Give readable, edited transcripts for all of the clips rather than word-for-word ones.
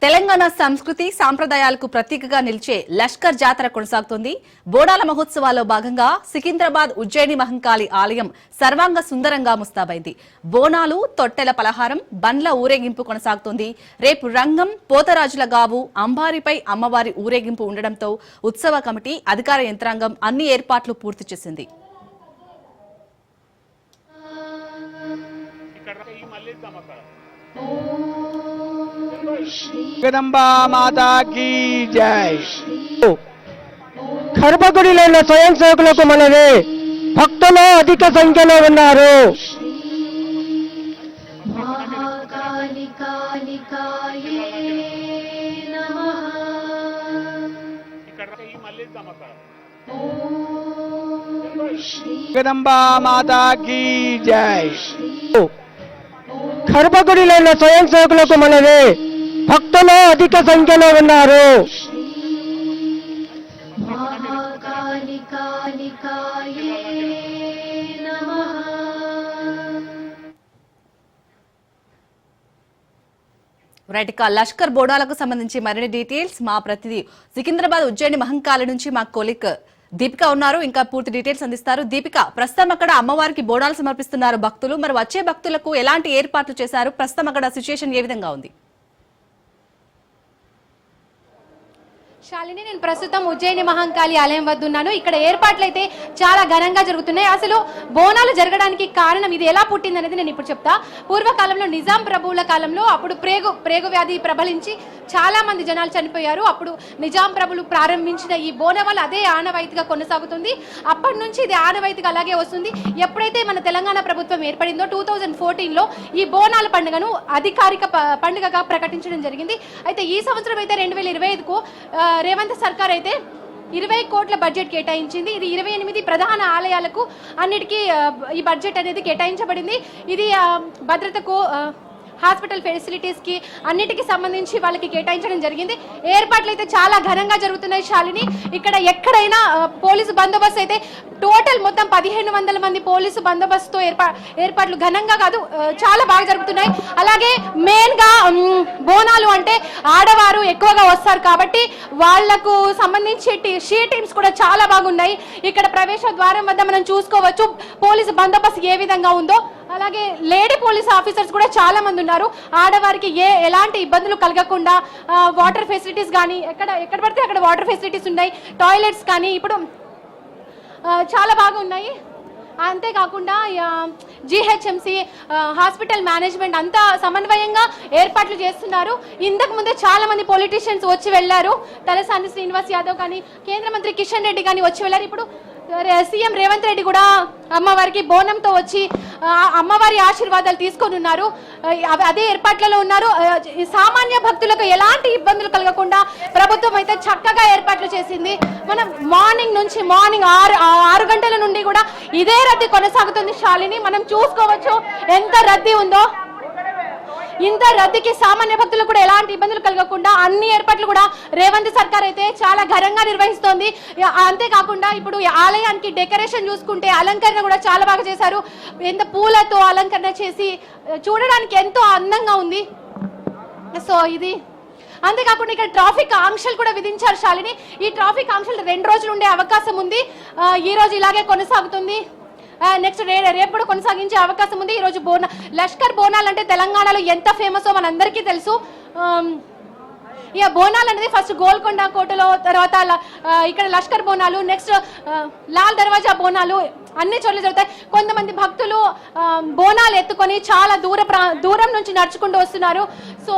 తెలంగాణ సంస్కృతి సాంప్రదాయాలకు ప్రతీకగా నిలిచే లష్కర్ జాతర కొనసాగుతోంది. బోనాల మహోత్సవాల్లో భాగంగా సికింద్రాబాద్ ఉజ్జయిని మహంకాళి ఆలయం సర్వాంగ సుందరంగా ముస్తాబైంది. బోనాలు, తొట్టెల పలహారం, బండ్ల ఊరేగింపు కొనసాగుతోంది. రేపు రంగం, పోతరాజుల గావు, అంబారిపై అమ్మవారి ఊరేగింపు ఉండడంతో ఉత్సవ కమిటీ, అధికార యంత్రాంగం అన్ని ఏర్పాట్లు పూర్తి చేసింది. జగదంబా మాతా కీ జై. గర్భగుడిలో ఉన్న స్వయం సేవకులకు మనవి, భక్తులు అధిక సంఖ్యలో ఉన్నారు. జగదంబా మాతా కీ జై. గర్భగుడిలో ఉన్న స్వయం సేవకులకు మనవి, భక్తులు అధిక సంఖ్యలో ఉన్నారు. రైట్, ఇక లష్కర్ బోనాలకు సంబంధించి మరిన్ని డీటెయిల్స్ మా ప్రతినిధి సికింద్రాబాద్ ఉజ్జయిని మహంకాళి నుంచి మా కొలిక్ దీపిక ఉన్నారు. ఇంకా పూర్తి డీటెయిల్స్ అందిస్తారు. దీపిక, ప్రస్తుతం అక్కడ అమ్మవారికి బోనాలు సమర్పిస్తున్నారు భక్తులు. మరి వచ్చే భక్తులకు ఎలాంటి ఏర్పాట్లు చేశారు? ప్రస్తుతం అక్కడ సిచ్యుయేషన్ ఏ విధంగా ఉంది? శాలిని, నేను ప్రస్తుతం ఉజ్జయిని మహంకాళి ఆలయం వద్ద ఉన్నాను. ఇక్కడ ఏర్పాట్లు అయితే చాలా ఘనంగా జరుగుతున్నాయి. అసలు బోనాలు జరగడానికి కారణం ఇది ఎలా పుట్టింది అనేది నేను ఇప్పుడు చెప్తా. పూర్వకాలంలో నిజాం ప్రభువుల కాలంలో అప్పుడు ప్రేగు వ్యాధి ప్రబలించి చాలా మంది జనాలు చనిపోయారు. అప్పుడు నిజాం ప్రభులు ప్రారంభించిన ఈ బోనవాళ్ళు అదే ఆనవాయితీగా కొనసాగుతుంది. అప్పటి నుంచి ఇది ఆనవాయితీగా అలాగే వస్తుంది. ఎప్పుడైతే మన తెలంగాణ ప్రభుత్వం ఏర్పడిందో 2014లో ఈ బోనాల పండుగను అధికారిక పండుగగా ప్రకటించడం జరిగింది. అయితే ఈ సంవత్సరం అయితే 2025కు రేవంత్ సర్కార్ అయితే 20 కోట్ల బడ్జెట్ కేటాయించింది. ఇది 28 ప్రధాన ఆలయాలకు అన్నిటికీ ఈ బడ్జెట్ అనేది కేటాయించబడింది. ఇది భద్రతకు, హాస్పిటల్ ఫెసిలిటీస్కి అన్నిటికీ సంబంధించి వాళ్ళకి కేటాయించడం జరిగింది. ఏర్పాట్లు అయితే చాలా ఘనంగా జరుగుతున్నాయి శాలిని. ఇక్కడ ఎక్కడైనా పోలీసు బందోబస్తు అయితే టోటల్ మొత్తం 1500 మంది పోలీసు బందోబస్తుతో ఏర్పాట్లు ఘనంగా కాదు చాలా బాగా జరుగుతున్నాయి. అలాగే మెయిన్గా బోనాలు అంటే ఆడవారు ఎక్కువగా వస్తారు కాబట్టి వాళ్లకు సంబంధించి షీ టీమ్స్ కూడా చాలా బాగున్నాయి. ఇక్కడ ప్రవేశ ద్వారం వద్ద మనం చూసుకోవచ్చు పోలీసు బందోబస్తు ఏ విధంగా ఉందో. అలాగే లేడీ పోలీస్ ఆఫీసర్స్ కూడా చాలా మంది ఉన్నారు. ఆడవారికి ఎలాంటి ఇబ్బందులు కలగకుండా వాటర్ ఫెసిలిటీస్ కానీ ఎక్కడ పడితే అక్కడ వాటర్ ఫెసిలిటీస్ ఉన్నాయి. టాయిలెట్స్ కానీ ఇప్పుడు చాలా బాగా ఉన్నాయి. అంతేకాకుండా GHMC హాస్పిటల్ మేనేజ్మెంట్ అంతా సమన్వయంగా ఏర్పాట్లు చేస్తున్నారు. ఇంతకు ముందే చాలా మంది పొలిటీషియన్స్ వచ్చి వెళ్ళారు. తలసాని శ్రీనివాస్ యాదవ్ కానీ, కేంద్ర మంత్రి కిషన్ రెడ్డి కానీ వచ్చి వెళ్ళారు. ఇప్పుడు సీఎం రేవంత్ రెడ్డి కూడా అమ్మవారికి బోనంతో వచ్చి అమ్మవారి ఆశీర్వాదాలు తీసుకొని ఉన్నారు. అదే ఏర్పాట్లలో ఉన్నారు. సామాన్య భక్తులకు ఎలాంటి ఇబ్బందులు కలగకుండా ప్రభుత్వం అయితే చక్కగా ఏర్పాట్లు చేసింది. మనం మార్నింగ్ 6 గంటల నుండి కూడా ఇదే రద్దీ కొనసాగుతుంది శాలిని. మనం చూసుకోవచ్చు ఎంత రద్దీ ఉందో. ఇంత రద్దీకి సామాన్య భక్తులకు కూడా ఎలాంటి ఇబ్బందులు కలగకుండా అన్ని ఏర్పాట్లు కూడా రేవంత్ సర్కార్ అయితే చాలా ఘనంగా నిర్వహిస్తోంది. అంతేకాకుండా ఇప్పుడు ఆలయానికి డెకరేషన్ చూసుకుంటే అలంకరణ కూడా చాలా బాగా చేశారు. ఎంత పూలతో అలంకరణ చేసి చూడడానికి ఎంతో అందంగా ఉంది. సో ఇది అంతేకాకుండా ఇక్కడ ట్రాఫిక్ ఆంక్షలు కూడా విధించారు శాలిని. ఈ ట్రాఫిక్ ఆంక్షలు 2 రోజులు ఉండే అవకాశం ఉంది. ఈ రోజు ఇలాగే కొనసాగుతుంది. నెక్స్ట్ రేపు కూడా కొనసాగించే అవకాశం ఉంది. ఈరోజు లష్కర్ బోనాలు అంటే తెలంగాణలో ఎంత ఫేమసో మనందరికీ తెలుసు. ఇక బోనాలు అనేది ఫస్ట్ గోల్కొండ కోటలో, తర్వాత ఇక్కడ లష్కర్ బోనాలు, నెక్స్ట్ లాల్ దర్వాజా బోనాలు అన్ని చోట్ల జరుగుతాయి. కొంతమంది భక్తులు బోనాలు ఎత్తుకొని చాలా దూరం నుంచి నడుచుకుంటూ వస్తున్నారు. సో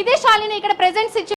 ఇదే శాలిని ఇక్కడ ప్రెజెంట్ సిచ్యువేషన్.